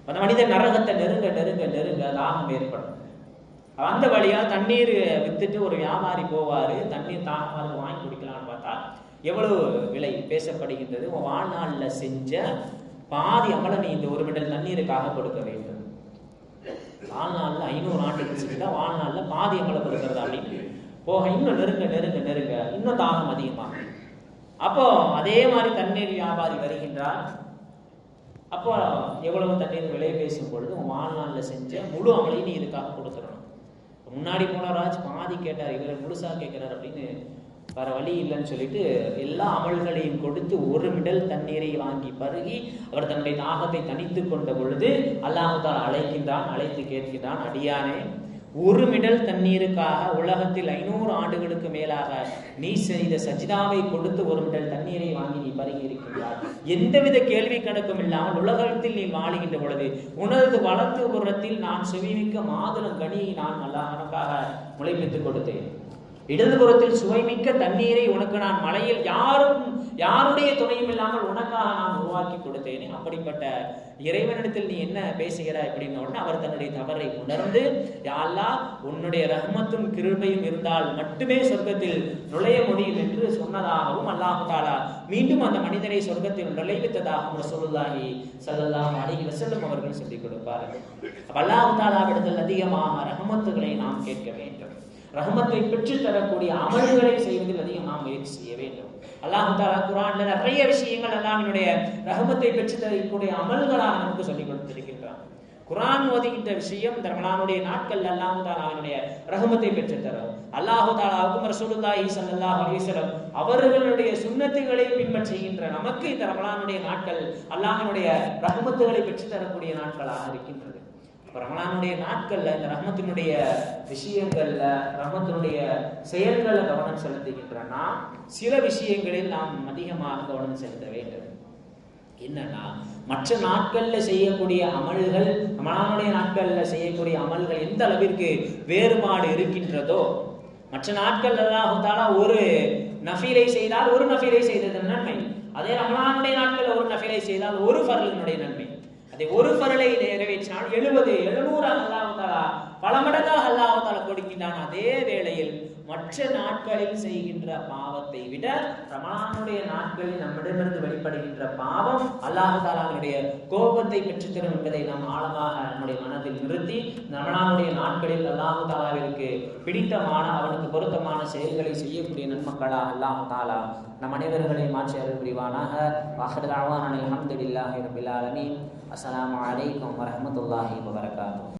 அந்த மனிதன் நரகத்தை நெருங்க நெருங்க நெருங்க தாகம் ஏற்படும். அந்த வழியா தண்ணீர் வித்துட்டு ஒரு வியாபாரி போவாரு, தண்ணீர் தாகமாக வாங்கி குடிக்கலாம்னு பார்த்தா எவ்வளவு விலை பேசப்படுகின்றது. உன் வாழ்நாள்ல செஞ்ச பாதி அமலை நீ இந்த ஒரு மிடல் தண்ணீருக்காக கொடுக்க வேண்டும். வாழ்நாள்ல 500 ஆண்டுகள் செஞ்சுட்டா வாழ்நாள்ல பாதி அமலை கொடுக்கறதா அப்படின்னு போக இன்னும் நெருங்க நெருங்க நெருங்க இன்னும் தாகம் அதிகமாகும். அப்போ அதே மாதிரி தண்ணீர் வியாபாரி வருகின்றார். அப்போ எவ்வளவு தண்ணீர் விலை பேசும் பொழுது உன் வாழ்நாள்ல செஞ்ச முழு அமலையும் நீ இதுக்காக கொடுத்துடணும். முன்னாடி போனவராஜ் பாதி கேட்டார், இவர் முழுசா கேட்கிறார் அப்படின்னு வேற வழி இல்லைன்னு சொல்லிட்டு எல்லா அமல்களையும் கொடுத்து ஒரு மிடல் தண்ணீரை வாங்கி பருகி அவர் தன்னுடைய தாகத்தை தணித்து கொண்ட பொழுது அல்லாஹ் தஆலா அழைக்கின்றான், அழைத்து கேட்கின்றான், அடியானே ஒரு மிடல் தண்ணீருக்காக உலகத்தில் 500 ஆண்டுகளுக்கு மேலாக நீ செய்த சஜிதாவை கொடுத்து ஒரு மிடல் தண்ணீரை வாங்கி நீ பருகி இருக்கின்றார். எந்தவித கேள்வி கணக்கும் இல்லாமல் உலகத்தில் நீ வாழுகின்ற பொழுது உனது வலது புறத்தில் நான் சுவைமிக்க மாதுளம் கனியை நான் அல்லாஹ்வுக்காக முளைப்பித்துக் கொடுத்தேன். இடதுபுறத்தில் சுவைமிக்க தண்ணீரை உனக்கு நான் மலையில் யாருடைய துணையும் இல்லாமல் உனக்காக நான் உருவாக்கி கொடுத்தேனே. அப்படிப்பட்ட இறைவனிடத்தில் நீ என்ன பேசுகிறாய் அப்படின்ன உடனே அவர் தன்னுடைய தவறை உணர்ந்து, யா அல்லாஹ் உன்னுடைய ரஹ்மத்தும் கிருபையும் இருந்தால் மட்டுமே சொர்க்கத்தில் நுழைய முடியும் என்று சொன்னதாகவும் அல்லாஹ் தஆலா மீண்டும் அந்த மனிதனை சொர்க்கத்தில் நுழைவித்ததாகவும் ரசூலுல்லாஹி ஸல்லல்லாஹு அலைஹி வஸல்லம் அவர்கள் சொல்லிக் கொடுப்பார்கள். அல்லாஹ் தஆலாவிடத்தில் அதிகமாக ரஹ்மத்துகளை நாம் கேட்க வேண்டும். ரஹ்மத்தை பெற்று தரக்கூடிய அமல்களை செய்வதில் அதிகம் நாம் முயற்சி செய்ய வேண்டும். அல்லாஹ் தஆலா குர்ஆன்ல நிறைய விஷயங்கள் அல்லாஹ்வினுடைய ரஹ்மத்தை பெற்று தரக்கூடிய அமல்களாக நமக்கு சொல்லிக் கொடுத்திருக்கின்றான். குர்ஆன் ஓதுகின்ற விஷயம் இந்த ரமலானுடைய நாட்கள் அல்லாஹ் தஆலாவுடைய ரஹ்மத்தை பெற்று தரும். அல்லாஹ் தஆலாவுக்கும் ரசூலுல்லாஹி ஸல்லல்லாஹு அலைஹி வஸல்லம் அவர்களுடைய சுன்னத்துகளை பின்பற்றுகின்ற நமக்கு இந்த ரமலானுடைய நாட்கள் அல்லாஹ்வினுடைய ரஹ்மத்துகளை பெற்று தரக்கூடிய நாட்களாக இருக்கின்றது. ரமலானுடைய நாட்கள்ல இந்த ரஹ்மத்தினுடைய விஷயங்கள்ல ரஹ்மத்தினுடைய செயல்களை கவனம் செலுத்துகின்றனா சில விஷயங்களில் நாம் அதிகமாக கவனம் செலுத்த வேண்டும். என்னன்னா மற்ற நாட்கள்ல செய்யக்கூடிய அமல்கள் ரமலானுடைய நாட்கள்ல செய்யக்கூடிய அமல்கள் எந்த அளவிற்கு வேறுபாடு இருக்கின்றதோ, மற்ற நாட்கள் அல்லாஹ் தஆலா ஒரு நஃபீலை செய்தால் ஒரு நஃபீலை செய்ததன் நன்மை, அதே ரமலானுடைய நாட்கள் ஒரு நஃபீலை செய்தால் ஒரு ஃபர்லினுடைய நன்மை, அதை ஒரு ஃபர்லை நிறைவேற்றினால் 70-700 அல்லாஹ் தஆலா பல மடங்காக அல்லாஹ் தஆலா கொடுக்கின்றான். அதே வேளையில் மற்ற நாட்களில் செய்கின்ற பாவத்தை விட ரமலானுடைய நாட்களில் நம்மிடமிருந்து வெளிப்படுகின்ற பாவம் அல்லாஹ் தஆலாவுடைய கோபத்தை பெற்றுத்தரும் என்பதை நாம் ஆழமாக நம்முடைய மனதில் நிறுத்தி ரமலானுடைய நாட்களில் அல்லாஹ் தஆலாவிற்கு பிடித்தமான அவனுக்கு பொருத்தமான செயல்களை செய்யக்கூடிய நன்மக்களாக அல்லாஹ் தஆலா நம் அனைவர்களை மாற்றி அருள் புரிவானாக. வாஹிரு தஅவானா அல்ஹம்துலில்லாஹி ரப்பில் ஆலமீன். அஸ்ஸலாமு அலைக்கும் வரஹ்மத்துல்லாஹி வபரகாத்துஹு.